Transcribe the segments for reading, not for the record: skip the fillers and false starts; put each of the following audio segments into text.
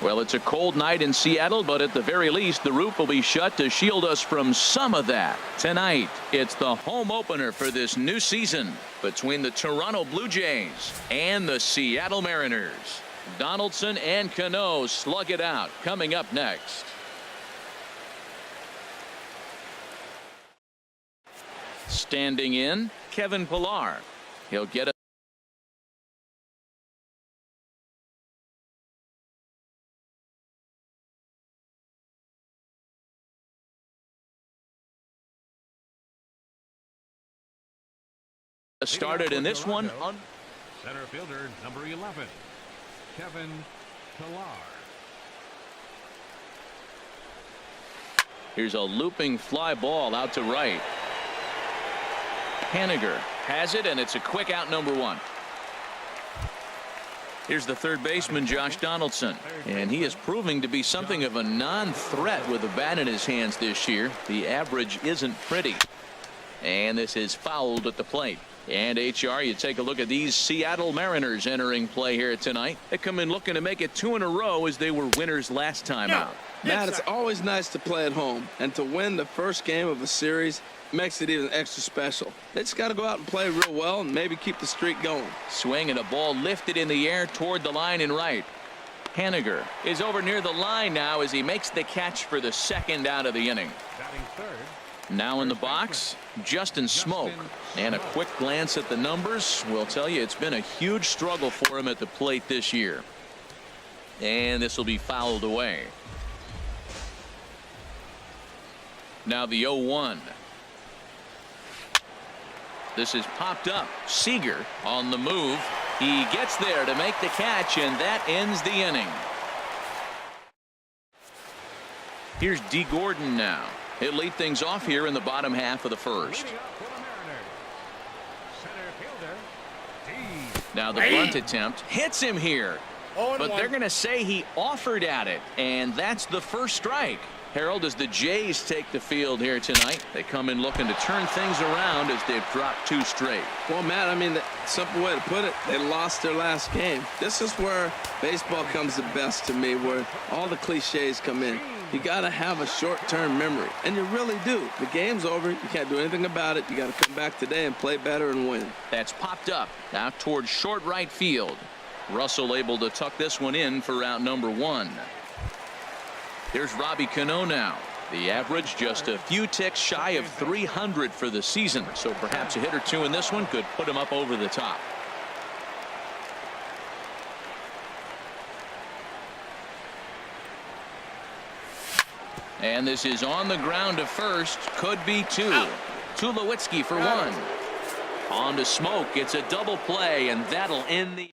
Well, it's a cold night in Seattle, but at the very least, the roof will be shut to shield us from some of that. Tonight, it's the home opener for this new season between the Toronto Blue Jays and the Seattle Mariners. Donaldson and Cano slug it out. Coming up next. Standing in, Kevin Pillar. He'll get a started in this one. Center fielder number 11, Kevin Pillar. Here's a looping fly ball out to right. Haniger has it, and it's a quick out, number 1. Here's the third baseman, Josh Donaldson, and he is proving to be something of a non-threat with the bat in his hands this year. The average isn't pretty, and this is fouled at the plate. And HR, you take a look at these Seattle Mariners entering play here tonight. They come in looking to make it 2 in a row as they were winners last time out. Matt, it's always nice to play at home, and to win the first game of a series makes it even extra special. They just got to go out and play real well and maybe keep the streak going. Swing and a ball lifted in the air toward the line and right. Haniger is over near the line now as he makes the catch for the second out of the inning. Now in the box, Justin Smoke, and a quick glance at the numbers will tell you it's been a huge struggle for him at the plate this year. And this will be fouled away. Now the 0-1. This is popped up. Seager on the move. He gets there to make the catch, and that ends the inning. Here's D. Gordon now. He'll lead things off here in the bottom half of the first. Now the bunt attempt hits him here, but they're going to say he offered at it, and that's the first strike. Harold, as the Jays take the field here tonight, they come in looking to turn things around as they've dropped 2 straight. Well, Matt, I mean, the simple way to put it, they lost their last game. This is where baseball comes the best to me, where all the cliches come in. You got to have a short-term memory, and you really do. The game's over. You can't do anything about it. You got to come back today and play better and win. That's popped up out towards short right field. Russell able to tuck this one in for out number 1. Here's Robbie Cano now. The average just a few ticks shy of 300 for the season, so perhaps a hit or two in this one could put him up over the top. And this is on the ground to first. Could be 2. Tulowitzki for 1. On to Smoke. It's a double play, and that'll end the.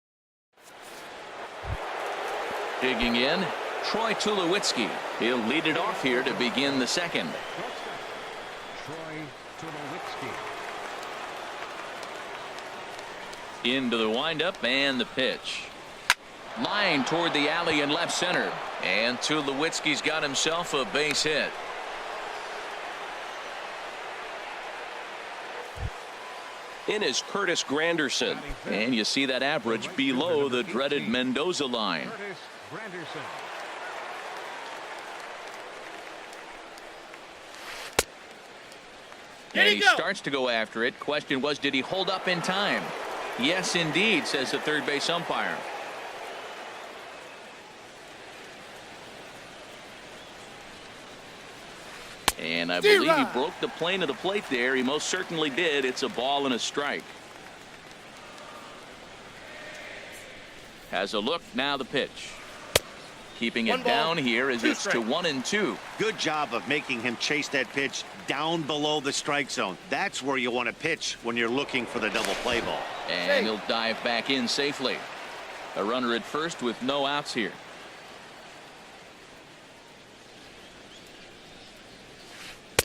Digging in, Troy Tulowitzki. He'll lead it off here to begin the second. Troy Tulowitzki. Into the windup and the pitch. Line toward the alley in left center. And Tulowitzki's got himself a base hit. In is Curtis Granderson. And you see that average below the dreaded Mendoza line. And he starts to go after it. Question was, did he hold up in time? Yes, indeed, says the third base umpire. And I believe he broke the plane of the plate there. He most certainly did. It's a ball and a strike. Has a look. Now the pitch. Keeping it down here as it's to 1-2. Good job of making him chase that pitch down below the strike zone. That's where you want to pitch when you're looking for the double play ball. And he'll dive back in safely. A runner at first with no outs here.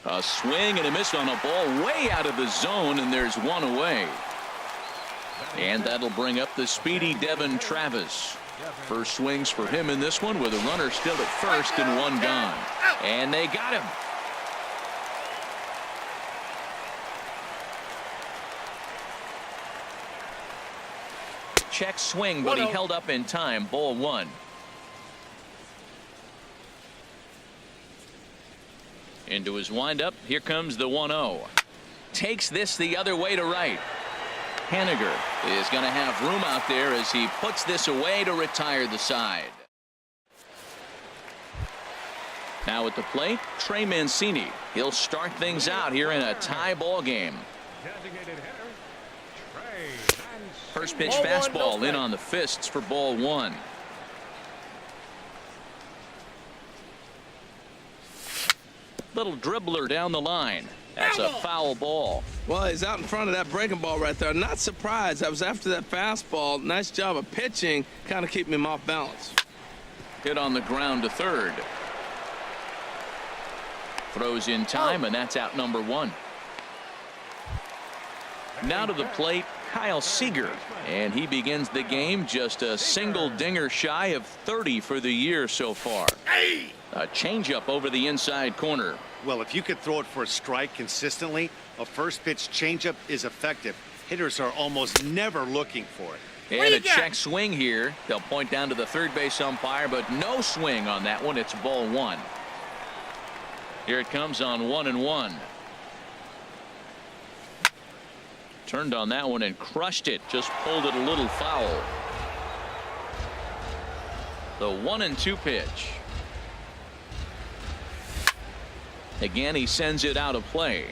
A swing and a miss on a ball way out of the zone, and there's one away. And that'll bring up the speedy Devin Travis. First swings for him in this one with a runner still at first and 1 gone. And they got him. Check swing, but he held up in time. Ball 1. Into his windup. Here comes the 1-0. Takes this the other way to right. Haniger is going to have room out there as he puts this away to retire the side. Now at the plate, Trey Mancini. He'll start things out here in a tie ball game. First pitch fastball in on the fists for ball one. Little dribbler down the line. That's a foul ball. Well, he's out in front of that breaking ball right there. Not surprised. I was after that fastball. Nice job of pitching. Kind of keeping him off balance. Hit on the ground to third. Throws in time, and that's out number one. Now to the plate, Kyle Seager. And he begins the game just a single dinger shy of 30 for the year so far. A changeup over the inside corner. Well, if you could throw it for a strike consistently, a first pitch changeup is effective. Hitters are almost never looking for it. And a check swing here. They'll point down to the third base umpire, but no swing on that one. It's ball one. Here it comes on 1-1. Turned on that one and crushed it. Just pulled it a little foul. The 1-2 pitch. Again, he sends it out of play.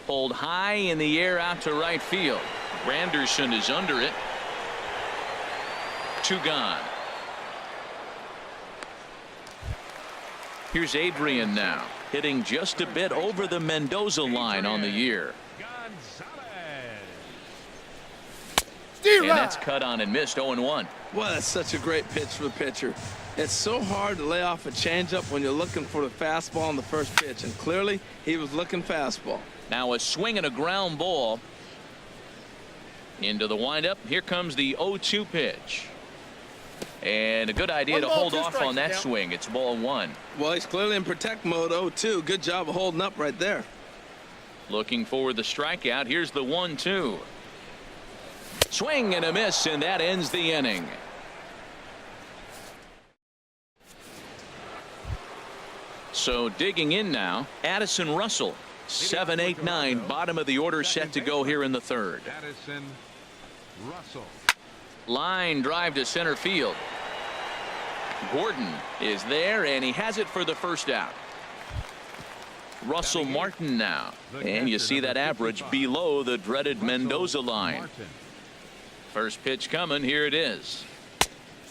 Pulled high in the air out to right field. Granderson is under it. Two gone. Here's Adrian now, hitting just a bit over the Mendoza line on the year. And that's cut on and missed. 0-1. Well, that's such a great pitch for the pitcher. It's so hard to lay off a changeup when you're looking for the fastball on the first pitch, and clearly he was looking fastball. Now a swing and a ground ball into the windup. Here comes the 0-2 pitch. And a good idea to hold off on that swing. It's ball one. Well, he's clearly in protect mode. 0-2. Good job of holding up right there. Looking for the strikeout. Here's the 1-2. Swing and a miss, and that ends the inning. So digging in now, Addison Russell. 7, 8, 9, bottom of the order, set to go here in the third. Addison Russell. Line drive to center field. Gordon is there, and he has it for the first out. Russell Martin now, and you see that average below the dreaded Mendoza line. First pitch coming. Here it is.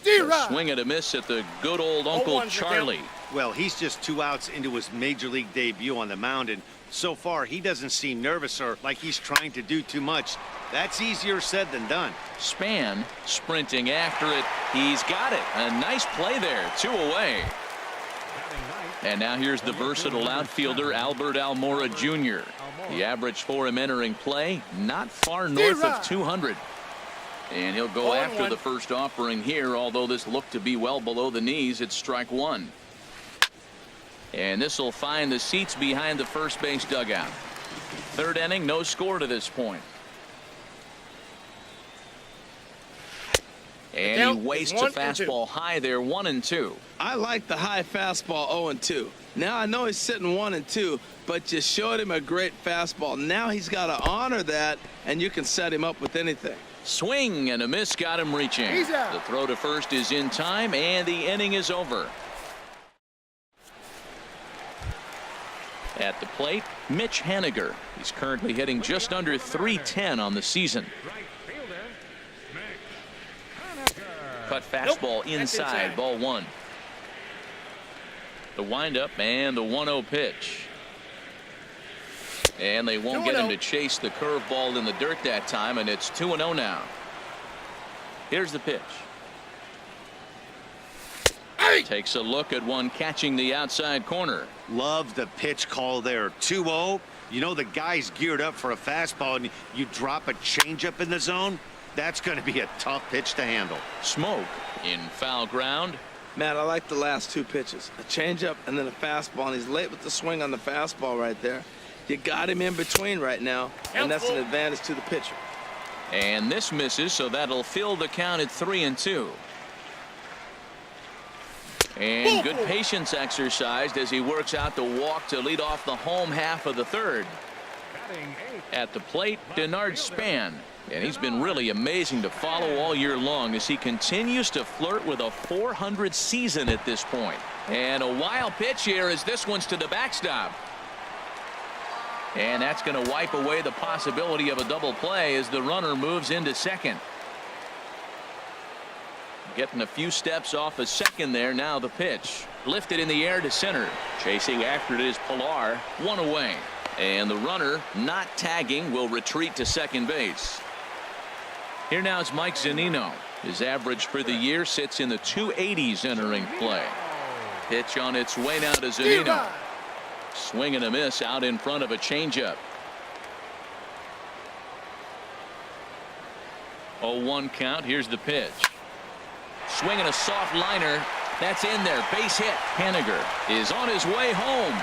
A swing and a miss at the good old Uncle Charlie. Well, he's just 2 outs into his major league debut on the mound, and so far he doesn't seem nervous or like he's trying to do too much. That's easier said than done. Span sprinting after it. He's got it. A nice play there. 2 away. And now here's the versatile outfielder Albert Almora Jr. The average for him entering play not far north of 200. And he'll go after the first offering here, although this looked to be well below the knees. It's strike one. And this will find the seats behind the first base dugout. Third inning, no score to this point. And he wastes a fastball high there. 1-2. I like the high fastball 0-2. Now I know he's sitting 1-2, but you showed him a great fastball. Now he's got to honor that, and you can set him up with anything. Swing and a miss, got him reaching. The throw to first is in time, and the inning is over. At the plate, Mitch Haniger. He's currently hitting just under .310 on the season. Cut fastball inside, ball one. The windup and the 1-0 pitch. And they won't get him to chase the curveball in the dirt that time, and it's 2-0 now. Here's the pitch. Takes a look at one catching the outside corner. Love the pitch call there. 2-0. You know the guy's geared up for a fastball, and you drop a changeup in the zone. That's going to be a tough pitch to handle. Smoke in foul ground. Matt, I like the last 2 pitches. A changeup and then a fastball, and he's late with the swing on the fastball right there. You got him in between right now, and that's an advantage to the pitcher. And this misses, so that'll fill the count at 3-2. And good patience exercised as he works out the walk to lead off the home half of the third. At the plate, Denard Span. And he's been really amazing to follow all year long as he continues to flirt with a .400 season at this point. And a wild pitch here as this one's to the backstop. And that's going to wipe away the possibility of a double play as the runner moves into second. Getting a few steps off of second there. Now the pitch. Lifted in the air to center. Chasing after it is Pilar. One away. And the runner, not tagging, will retreat to second base. Here now is Mike Zunino. His average for the year sits in the 280s entering play. Pitch on its way now to Zunino. Swing and a miss out in front of a changeup. 0-1 count. Here's the pitch. Swinging a soft liner. That's in there. Base hit. Haniger is on his way home.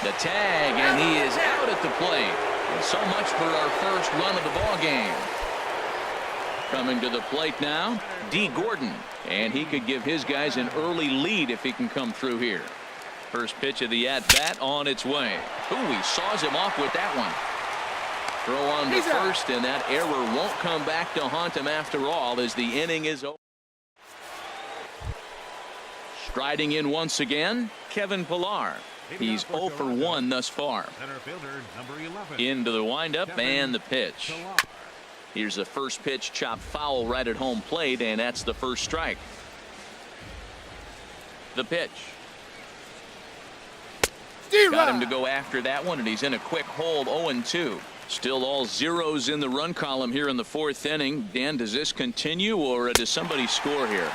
The tag, and he is out at the plate. And so much for our first run of the ball game. Coming to the plate now, D. Gordon. And he could give his guys an early lead if he can come through here. First pitch of the at-bat on its way. Ooh, he saws him off with that one. Throw on the first, and that error won't come back to haunt him after all as the inning is over. Striding in once again, Kevin Pilar. He's 0 for 1 thus far. Into the windup and the pitch. Here's the first pitch, chopped foul right at home plate, and that's the first strike. The pitch. Got him to go after that one, and he's in a quick hold. 0-2. Still all zeros in the run column here in the fourth inning. Dan, does this continue, or does somebody score here?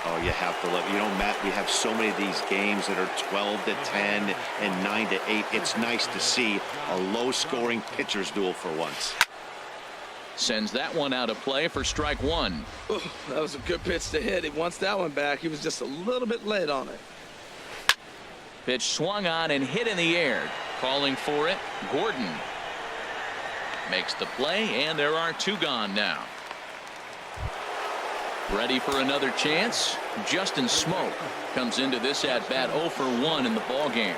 Oh, you have to love, Matt, we have so many of these games that are 12-10 and 9-8. It's nice to see a low-scoring pitcher's duel for once. Sends that one out of play for strike one. Ooh, that was a good pitch to hit. He wants that one back. He was just a little bit late on it. Pitch swung on and hit in the air. Calling for it, Gordon. Makes the play, and there are two gone now. Ready for another chance. Justin Smoke comes into this at bat 0 for 1 in the ball game.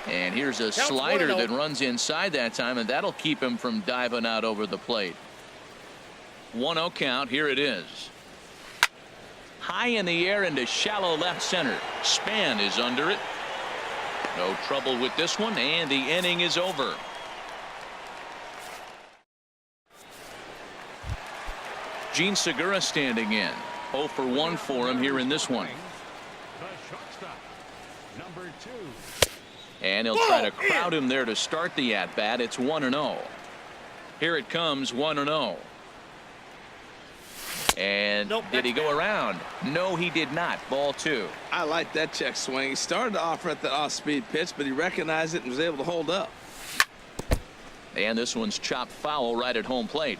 And here's a slider that runs inside that time, and that'll keep him from diving out over the plate. 1-0 count. Here it is. High in the air into shallow left center. Span is under it. No trouble with this one, and the inning is over. Gene Segura standing in. 0 for 1 for him here in this one. And he'll try to crowd him there to start the at-bat. It's 1-0. Here it comes, 1-0. And did he go around? No, he did not. Ball 2. I like that check swing. He started to offer at the off-speed pitch, but he recognized it and was able to hold up. And this one's chopped foul right at home plate.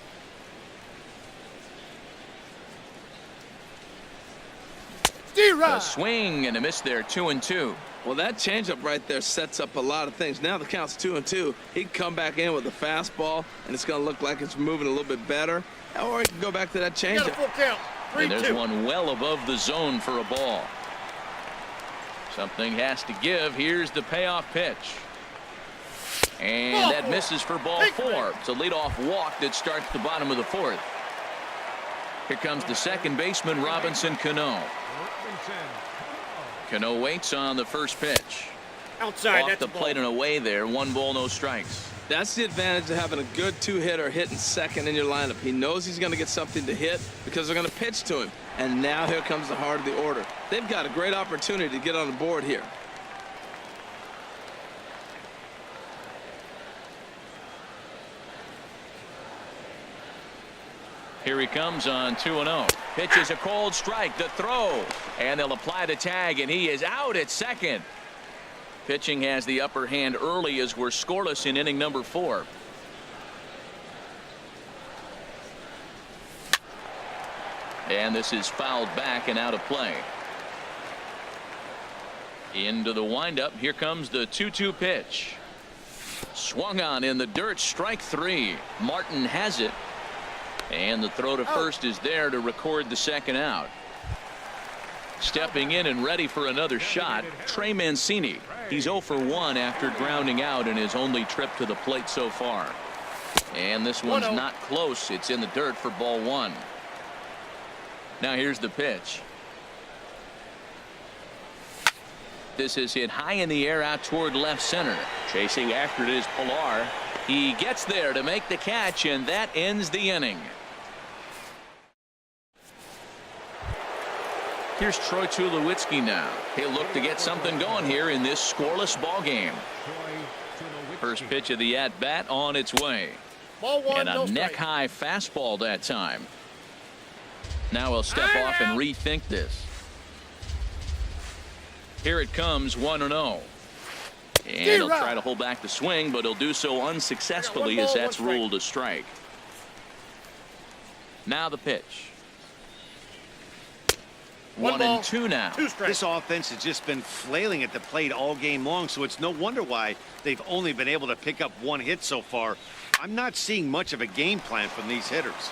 A swing and a miss there. 2-2. Well, that changeup right there sets up a lot of things. Now the count's 2-2. He can come back in with a fastball, and it's going to look like it's moving a little bit better. Or he can go back to that changeup. And there's one well above the zone for a ball. Something has to give. Here's the payoff pitch. And that misses for ball 4. It's a leadoff walk that starts the bottom of the fourth. Here comes the second baseman, Robinson Cano. Cano waits on the first pitch. Outside, off the plate and away there. 1 ball, no strikes. That's the advantage of having a good two-hitter hitting second in your lineup. He knows he's going to get something to hit because they're going to pitch to him. And now here comes the heart of the order. They've got a great opportunity to get on the board here. Here he comes on 2-0. Pitches a cold strike. The throw. And they'll apply the tag, and he is out at second. Pitching has the upper hand early as we're scoreless in inning number 4. And this is fouled back and out of play. Into the windup. Here comes the 2-2 pitch. Swung on in the dirt, strike 3. Martin has it. And the throw to first is there to record the second out. Stepping in and ready for another shot, Trey Mancini. He's 0 for 1 after grounding out in his only trip to the plate so far. And this one's not close. It's in the dirt for ball 1. Now here's the pitch. This is hit high in the air out toward left center. Chasing after it is Pilar. He gets there to make the catch, and that ends the inning. Here's Troy Tulowitzki now. He'll look to get something going here in this scoreless ball game. First pitch of the at-bat on its way. Ball 1, and a neck-high fastball that time. Now he'll step off and rethink this. Here it comes, 1-0. And he'll try to hold back the swing, but he'll do so unsuccessfully as that's ruled a strike. Now the pitch. 1-2 now. This offense has just been flailing at the plate all game long, so it's no wonder why they've only been able to pick up 1 hit so far. I'm not seeing much of a game plan from these hitters.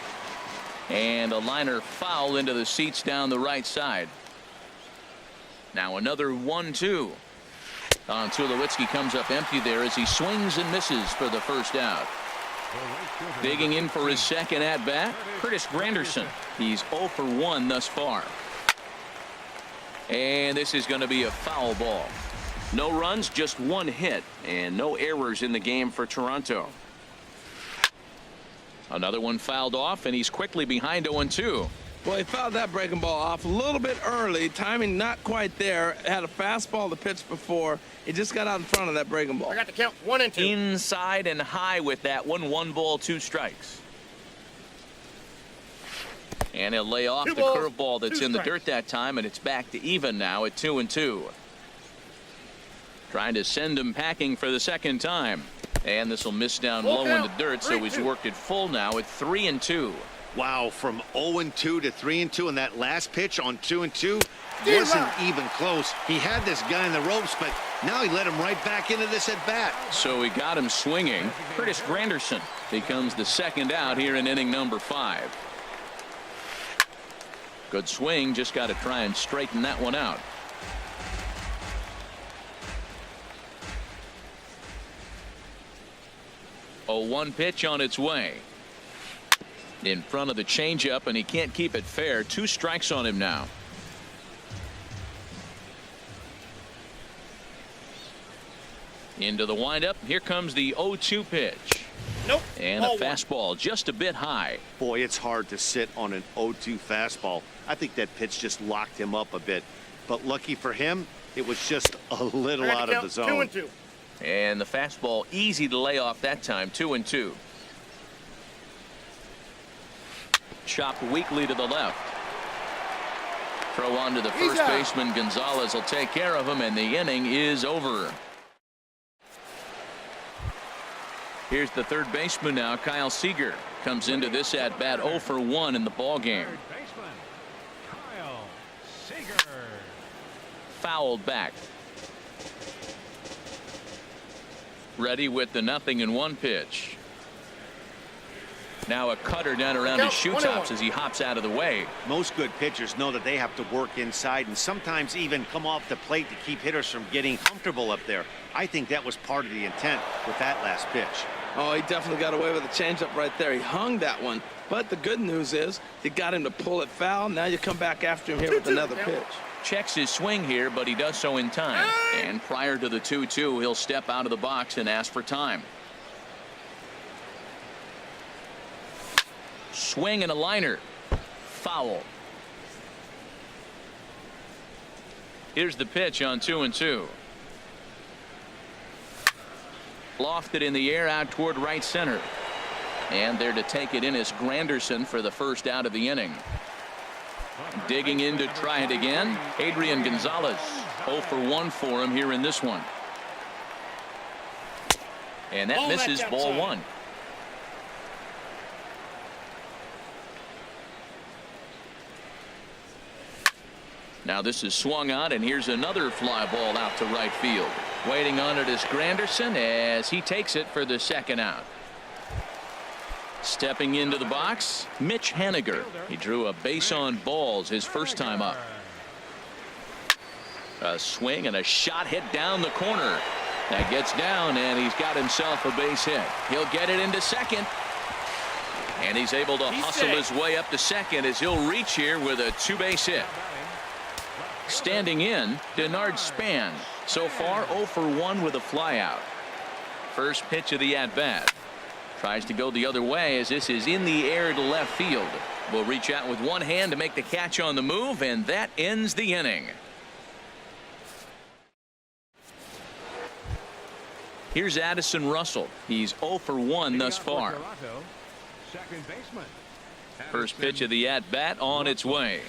And a liner foul into the seats down the right side. Now another 1-2. Tulowitzki comes up empty there as he swings and misses for the first out. Digging in for his second at bat, Curtis Granderson. He's 0 for 1 thus far. And this is going to be a foul ball. No runs, just 1 hit, and no errors in the game for Toronto. Another one fouled off, and he's quickly behind 0-2. Well, he fouled that breaking ball off a little bit early. Timing not quite there. Had a fastball to pitch before. He just got out in front of that breaking ball. I got the count 1-2. Inside and high with that one. 1 ball, 2 strikes. And he'll lay off the curveball that's in the dirt that time, and it's back to even now at 2-2. Trying to send him packing for the second time. And this will miss down low in the dirt, so he's worked it full now at 3-2. Wow, from 0-2 to 3-2, and that last pitch on 2-2 wasn't even close. He had this guy in the ropes, but now he let him right back into this at bat. So he got him swinging. Curtis Granderson becomes the second out here in inning number 5. Good swing, just got to try and straighten that one out. A 1 pitch on its way. In front of the changeup, and he can't keep it fair. 2 strikes on him now. Into the windup. Here comes the 0-2 pitch. Nope. And a fastball just a bit high. Boy, it's hard to sit on an 0-2 fastball. I think that pitch just locked him up a bit. But lucky for him, it was just a little out of the zone. 2-2. And the fastball easy to lay off that time. 2-2. Chopped weakly to the left. Throw on to the first baseman. Gonzalez will take care of him, and the inning is over. Here's the third baseman now, Kyle Seager. Comes into this at bat 0 for 1 in the ball game. Kyle Seager. Fouled back. Ready with the 0-1 pitch. Now a cutter down around his shoe tops as he hops out of the way. Most good pitchers know that they have to work inside and sometimes even come off the plate to keep hitters from getting comfortable up there. I think that was part of the intent with that last pitch. Oh, he definitely got away with a changeup right there. He hung that one. But the good news is you got him to pull it foul. Now you come back after him here with another pitch. Checks his swing here, but he does so in time. And prior to the 2-2, he'll step out of the box and ask for time. Swing and a liner. Foul. Here's the pitch on 2-2. Lofted in the air out toward right center. And there to take it in is Granderson for the first out of the inning. Digging in to try it again, Adrian Gonzalez. 0 for 1 for him here in this one. And that misses ball 1. Now this is swung on, and here's another fly ball out to right field. Waiting on it is Granderson as he takes it for the second out. Stepping into the box, Mitch Haniger. He drew a base on balls his first time up. A swing and a shot hit down the corner. That gets down, and he's got himself a base hit. He'll get it into second. And he's able to hustle his way up to second as he'll reach here with a two-base hit. Standing in, Denard Span. So far 0 for 1 with a flyout. First pitch of the at-bat. Tries to go the other way as this is in the air to left field. Will reach out with one hand to make the catch on the move, and that ends the inning. Here's Addison Russell. He's 0 for 1 thus far. First pitch of the at-bat on its way.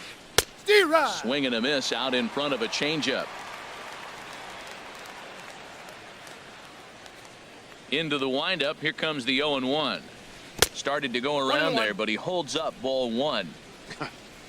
Swing and a miss out in front of a changeup. Into the windup. Here comes the 0-1. Started to go around there, but he holds up ball one.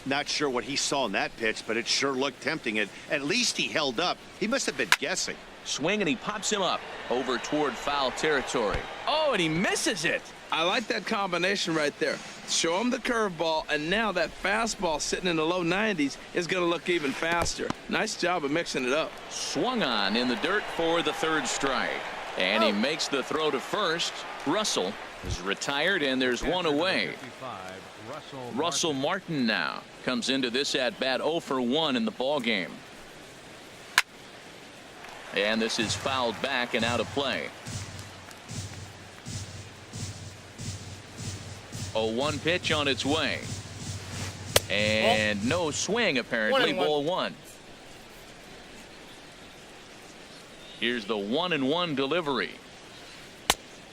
Not sure what he saw in that pitch, but it sure looked tempting. At least he held up. He must have been guessing. Swing, and he pops him up over toward foul territory. Oh, and he misses it. I like that combination right there. Show him the curveball, and now that fastball sitting in the low 90s is going to look even faster. Nice job of mixing it up. Swung on in the dirt for the third strike. And he makes the throw to first. Russell is retired, and there's one away. Russell Martin now comes into this at-bat 0 for 1 in the ball game. And this is fouled back and out of play. 0-1 pitch on its way. And no swing, apparently. Ball one. Here's the 1-1 delivery.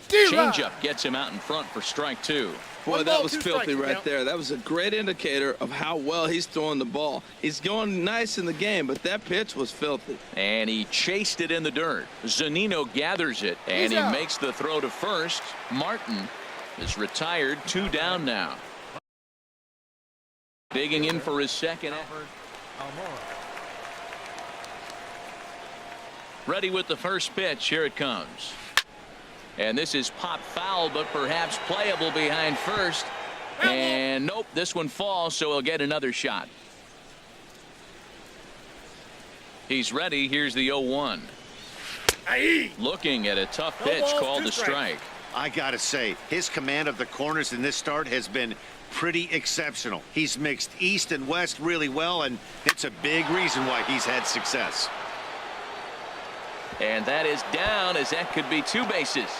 Changeup gets him out in front for strike two. Boy, that was filthy right there. That was a great indicator of how well he's throwing the ball. He's going nice in the game, but that pitch was filthy. And he chased it in the dirt. Zunino gathers it, and he makes the throw to first. Martin is retired, 2 down now. Digging in for his second. Ready with the first pitch. Here it comes. And this is pop foul, but perhaps playable behind first. And nope, this one falls, so he'll get another shot. He's ready. Here's the 0-1. Looking at a tough pitch called a strike. I gotta say, his command of the corners in this start has been pretty exceptional. He's mixed east and west really well, and it's a big reason why he's had success. And that is down, as that could be 2 bases.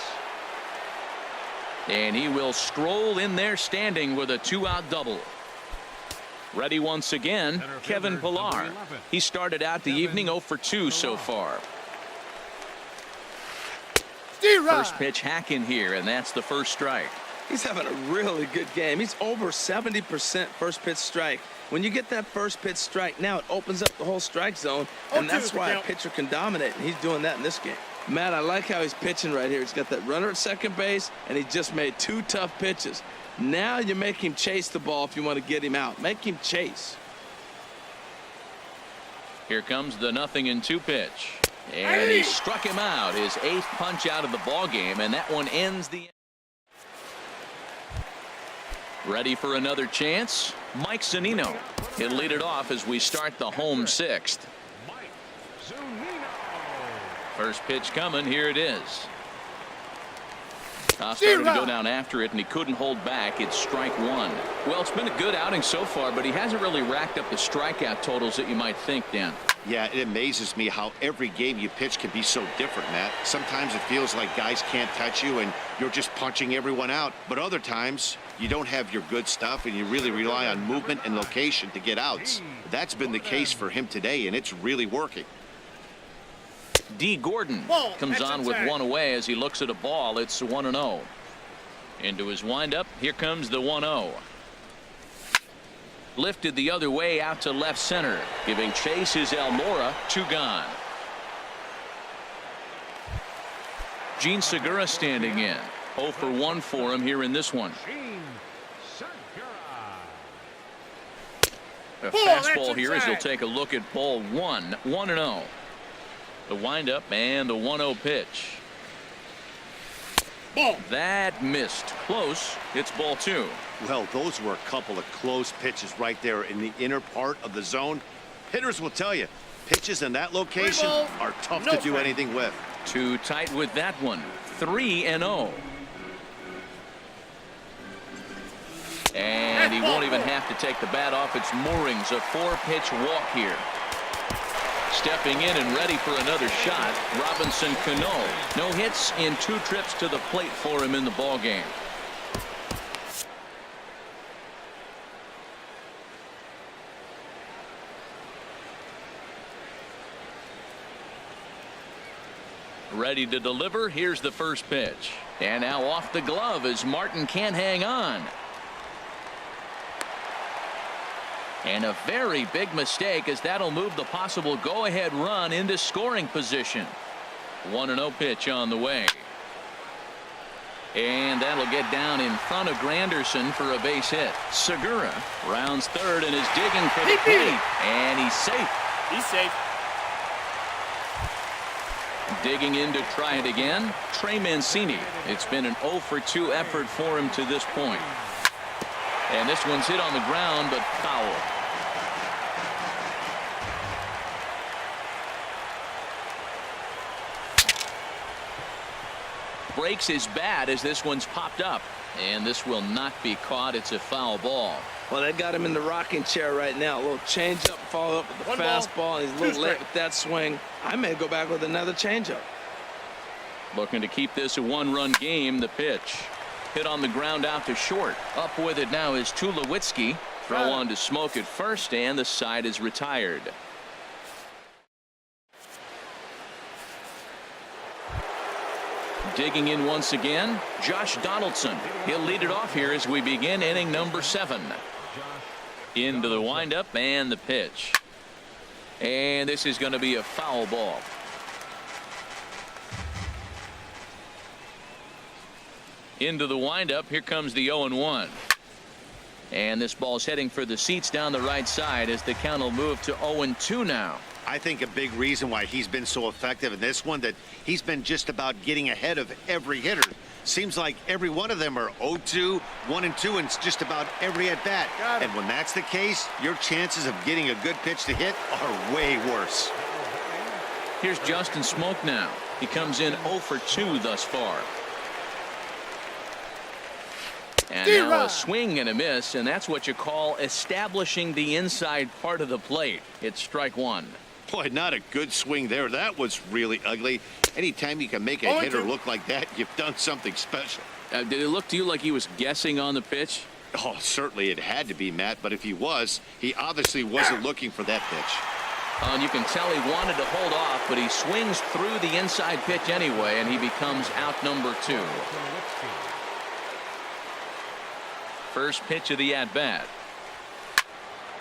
And he will stroll in there standing with a 2-out double. Ready once again, Kevin Pillar. He started out the evening 0 for 2 so far. First pitch hack in here, and that's the first strike. He's having a really good game. He's over 70% first pitch strike. When you get that first pitch strike, now it opens up the whole strike zone, and that's why a pitcher can dominate, and he's doing that in this game. Matt, I like how he's pitching right here. He's got that runner at second base, and he just made 2 tough pitches. Now you make him chase the ball if you want to get him out. Make him chase. Here comes the 0-2 pitch. And he struck him out, his 8th punch out of the ball game, and that one ends the. Ready for another chance? Mike Zunino. He'll lead it off as we start the home 6th. First pitch coming. Here it is. Started to go down after it, and he couldn't hold back. It's strike 1. Well, it's been a good outing so far, but he hasn't really racked up the strikeout totals that you might think, Dan. Yeah, it amazes me how every game you pitch can be so different, Matt. Sometimes it feels like guys can't touch you and you're just punching everyone out. But other times you don't have your good stuff and you really rely on movement and location to get outs. That's been the case for him today, and it's really working. D. Gordon comes on with 1 away as he looks at a ball. It's 1-0. Into his windup. Here comes the 1-0. Lifted the other way out to left center. Giving chase is Almora. 2 gone. Gene Segura standing in. 0 for 1 for him here in this one. A fastball here as he'll take a look at ball 1. 1-0. The windup and the 1-0 pitch. Ball. That missed. Close. It's ball 2. Well, those were a couple of close pitches right there in the inner part of the zone. Hitters will tell you, pitches in that location are tough to do anything with. Too tight with that one. 3-0. And he won't even have to take the bat off its moorings. A 4-pitch walk here. Stepping in and ready for another shot, Robinson Cano. No hits in 2 trips to the plate for him in the ballgame. Ready to deliver. Here's the first pitch. And now off the glove as Martin can't hang on. And a very big mistake, as that'll move the possible go-ahead run into scoring position. 1-0 pitch on the way. And that'll get down in front of Granderson for a base hit. Segura rounds third and is digging for the plate. And he's safe. He's safe. Digging in to try it again, Trey Mancini. It's been an 0 for 2 effort for him to this point. And this one's hit on the ground, but foul. Breaks his bat as this one's popped up. And this will not be caught. It's a foul ball. Well, they got him in the rocking chair right now. A little changeup, follow up with the fastball. He's a little late with that swing. I may go back with another changeup. Looking to keep this a 1-run game. The pitch. Hit on the ground out to short. Up with it now is Tulowitzki. Throw on to Smoke at first, and the side is retired. Digging in once again, Josh Donaldson. He'll lead it off here as we begin inning number 7. Into the windup and the pitch. And this is going to be a foul ball. Into the windup. Here comes the 0-1. And this ball's heading for the seats down the right side as the count will move to 0-2 now. I think a big reason why he's been so effective in this one, that he's been just about getting ahead of every hitter. Seems like every one of them are 0-2, 1-2, and just about every at bat. And when that's the case, your chances of getting a good pitch to hit are way worse. Here's Justin Smoke now. He comes in 0 for 2 thus far. And now a swing and a miss, and that's what you call establishing the inside part of the plate. It's strike 1. Boy, not a good swing there. That was really ugly. Anytime you can make a hitter look like that, you've done something special. Did it look to you like he was guessing on the pitch? Oh, certainly it had to be, Matt, but if he was, he obviously wasn't looking for that pitch. And you can tell he wanted to hold off, but he swings through the inside pitch anyway, and he becomes out number 2. First pitch of the at-bat.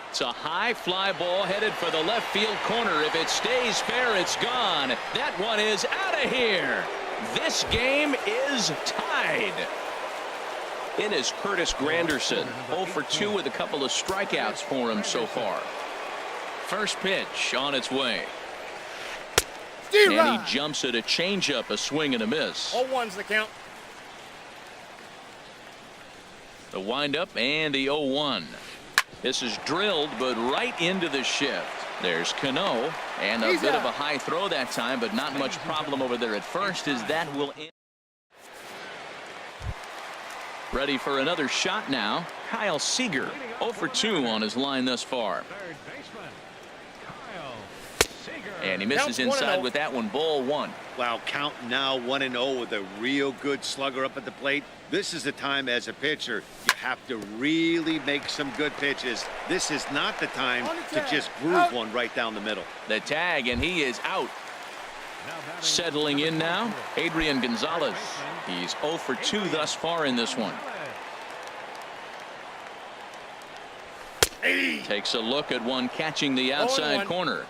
It's a high fly ball headed for the left field corner. If it stays fair, it's gone. That one is out of here. This game is tied. In is Curtis Granderson. 0 for 2 with a couple of strikeouts for him so far. First pitch on its way. And he jumps at a changeup, a swing and a miss. 0-1's the count. The windup and the 0-1. This is drilled, but right into the shift. There's Cano, and a bit of a high throw that time, but not much problem over there at first, as that will end. Ready for another shot now. Kyle Seager, 0 for 2 on his line thus far. Third baseman, Kyle Seager. And he misses inside with that one. Ball 1. Wow, count now 1-0 with a real good slugger up at the plate. This is the time as a pitcher you have to really make some good pitches. This is not the time to just groove one right down the middle. The tag, and he is out. Settling in now, Adrian Gonzalez. He's 0 for 2 thus far in this one. Takes a look at one catching the outside corner.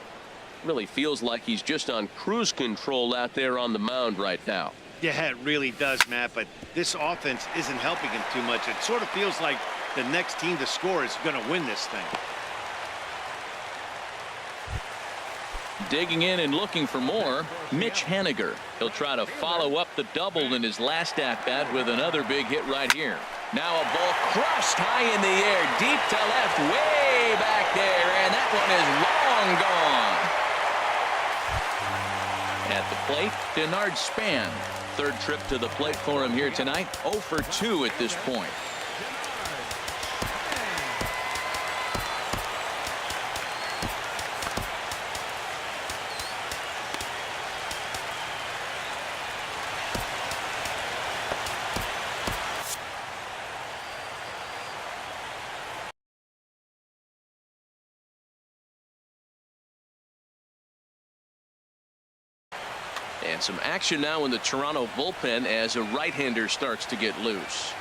Really feels like he's just on cruise control out there on the mound right now. Yeah, it really does, Matt, but this offense isn't helping him too much. It sort of feels like the next team to score is going to win this thing. Digging in and looking for more, Mitch Haniger. He'll try to follow up the double in his last at-bat with another big hit right here. Now a ball crushed high in the air, deep to left, way back there, and that one is long gone. At the plate, Denard Span. Third trip to the plate for him here tonight. 0 for 2 at this point. And some action now in the Toronto bullpen as a right-hander starts to get loose.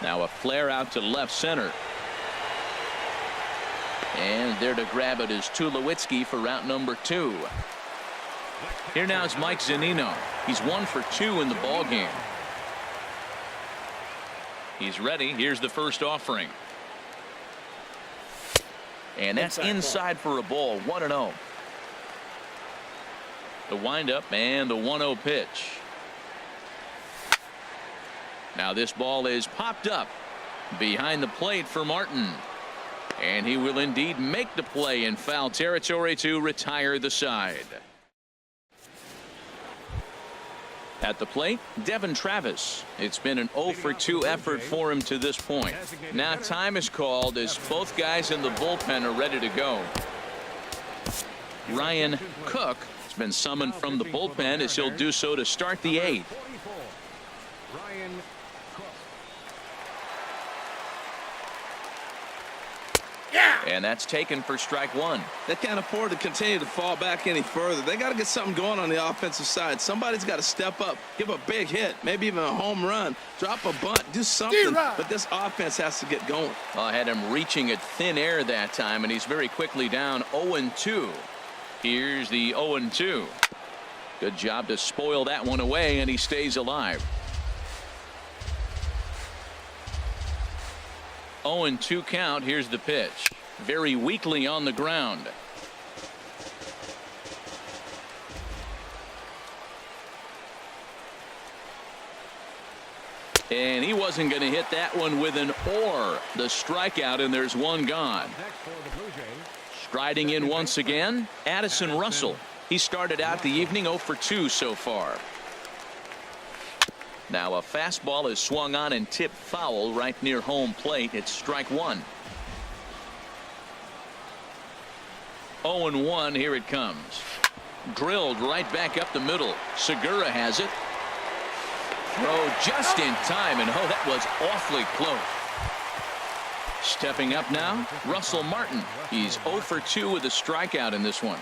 Now a flare out to left center. And there to grab it is Tulowitzki for route number 2. Here now is Mike Zunino. He's 1 for 2 in the ball game. He's ready. Here's the first offering. And that's inside for a ball. 1-0. The windup and the 1-0 pitch. Now this ball is popped up behind the plate for Martin. And he will indeed make the play in foul territory to retire the side. At the plate, Devin Travis. It's been an 0 for 2 effort for him to this point. Now time is called as both guys in the bullpen are ready to go. Ryan Cook has been summoned from the bullpen as he'll do so to start the 8th. And that's taken for strike 1. They can't afford to continue to fall back any further. They got to get something going on the offensive side. Somebody's got to step up, give a big hit, maybe even a home run, drop a bunt, do something. But this offense has to get going. I had him reaching at thin air that time, and he's very quickly down 0-2. Here's the 0-2. Good job to spoil that one away, and he stays alive. 0-2 count. Here's the pitch. Very weakly on the ground. And he wasn't going to hit that one with an or. The strikeout, and there's one gone. Striding in once again, Addison Russell. He started out the evening 0 for 2 so far. Now a fastball is swung on and tipped foul right near home plate. It's strike 1. 0-1. Here it comes. Drilled right back up the middle. Segura has it. Throw just in time, and that was awfully close. Stepping up now, Russell Martin. He's 0 for 2 with a strikeout in this one.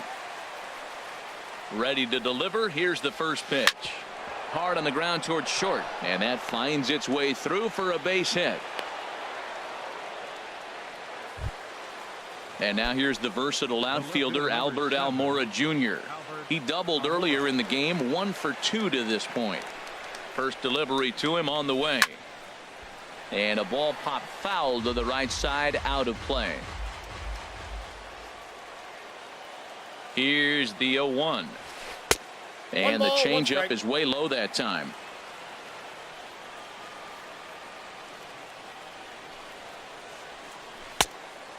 Ready to deliver. Here's the first pitch. Hard on the ground towards short, and that finds its way through for a base hit. And now here's the versatile outfielder Albert Almora Jr. He doubled earlier in the game, 1 for 2 to this point. First delivery to him on the way. And a ball popped foul to the right side, out of play. Here's the 0-1. And the changeup is way low that time.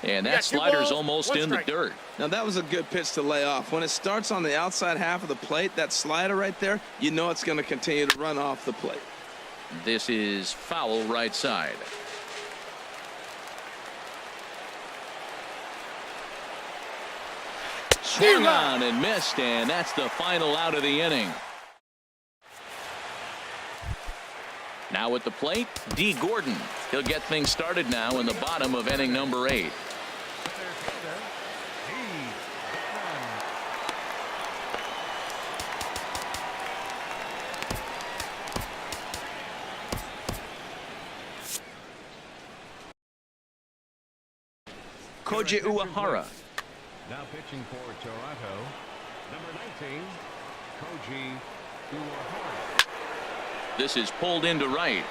And that slider's almost in the dirt. Now that was a good pitch to lay off. When it starts on the outside half of the plate, that slider right there, you know it's going to continue to run off the plate. This is foul right side. Swung on and missed, and that's the final out of the inning. Now at the plate, D. Gordon. He'll get things started now in the bottom of inning number 8. Koji Uehara. Now pitching for Toronto, number 19, Koji Uehara. This is pulled into right.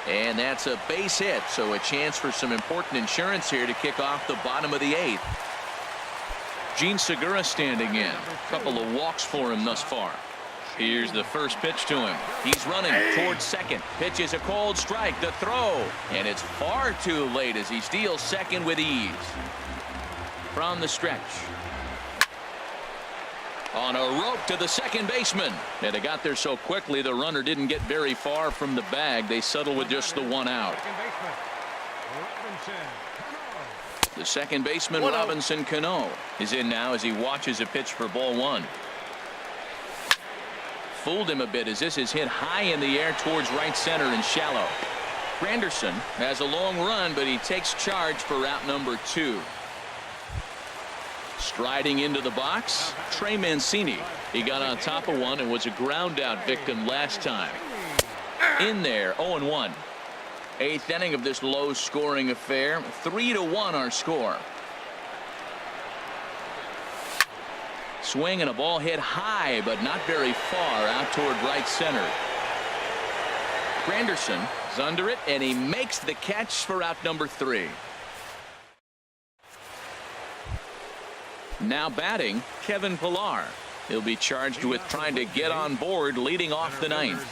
And that's a base hit, so a chance for some important insurance here to kick off the bottom of the 8th. Gene Segura standing in. A couple of walks for him thus far. Here's the first pitch to him. He's running towards second. Pitch is a cold strike. The throw. And it's far too late as he steals second with ease. From the stretch. On a rope to the second baseman. And it got there so quickly the runner didn't get very far from the bag. They settle with just the one out. The second baseman, Robinson Cano, is in now as he watches a pitch for ball one. Fooled him a bit as this is hit high in the air towards right center and shallow. Granderson has a long run, but he takes charge for route number 2. Striding into the box, Trey Mancini. He got on top of one and was a ground out victim last time. In there, 0-1. 8th inning of this low scoring affair. 3-1 our score. Swing and a ball hit high, but not very far out toward right center. Granderson is under it, and he makes the catch for out number 3. Now batting, Kevin Pillar. He'll be charged with trying to get on board leading off the 9th.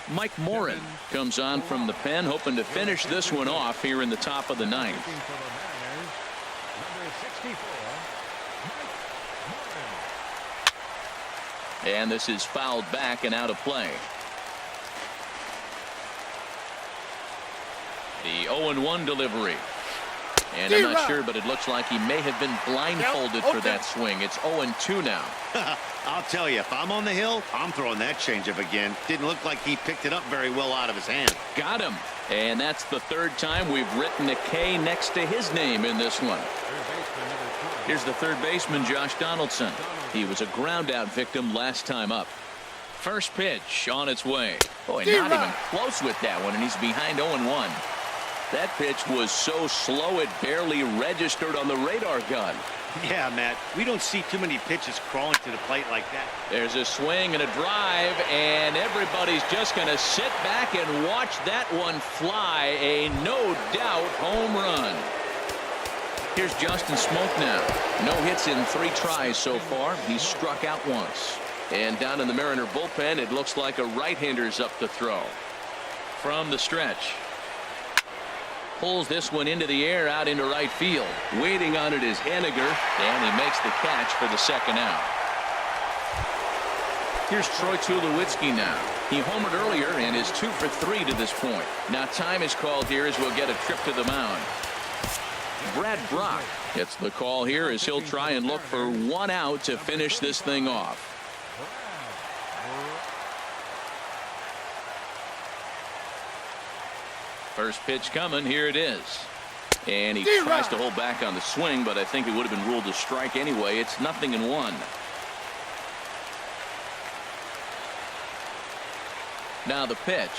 Mike Morin comes on from the pen, hoping to finish this one off here in the top of the 9th. And this is fouled back and out of play. The 0-1 delivery. And I'm not sure, but it looks like he may have been blindfolded for that swing. It's 0-2 now. I'll tell you, if I'm on the hill, I'm throwing that changeup again. Didn't look like he picked it up very well out of his hand. Got him. And that's the 3rd time we've written a K next to his name in this one. Here's the 3rd baseman, Josh Donaldson. He was a ground out victim last time up. First pitch on its way. Boy, not even close with that one, and he's behind 0-1. That pitch was so slow it barely registered on the radar gun. Yeah, Matt, we don't see too many pitches crawling to the plate like that. There's a swing and a drive, and everybody's just going to sit back and watch that one fly. A no-doubt home run. Here's Justin Smoke now. No hits in 3 tries so far. He's struck out once. And down in the Mariner bullpen, it looks like a right-hander's up to throw. From the stretch. Pulls this one into the air out into right field. Waiting on it is Haniger, and he makes the catch for the second out. Here's Troy Tulowitzki now. He homered earlier and is 2 for 3 to this point. Now time is called here as we'll get a trip to the mound. Brad Brock gets the call here as he'll try and look for 1 out to finish this thing off. First pitch coming. Here it is. And he tries to hold back on the swing, but I think it would have been ruled a strike anyway. It's 0-1. Now the pitch.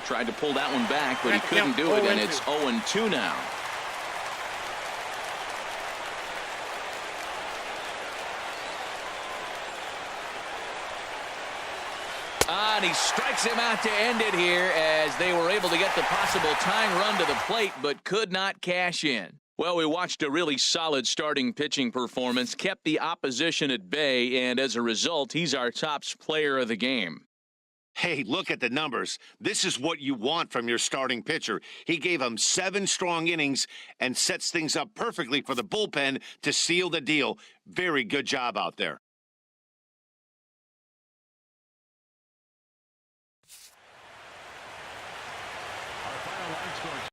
Tried to pull that one back, but he couldn't do it, and it's 0-2 now. And he strikes him out to end it here as they were able to get the possible tying run to the plate, but could not cash in. Well, we watched a really solid starting pitching performance, kept the opposition at bay, and as a result, he's our top player of the game. Hey, look at the numbers. This is what you want from your starting pitcher. He gave him 7 strong innings and sets things up perfectly for the bullpen to seal the deal. Very good job out there.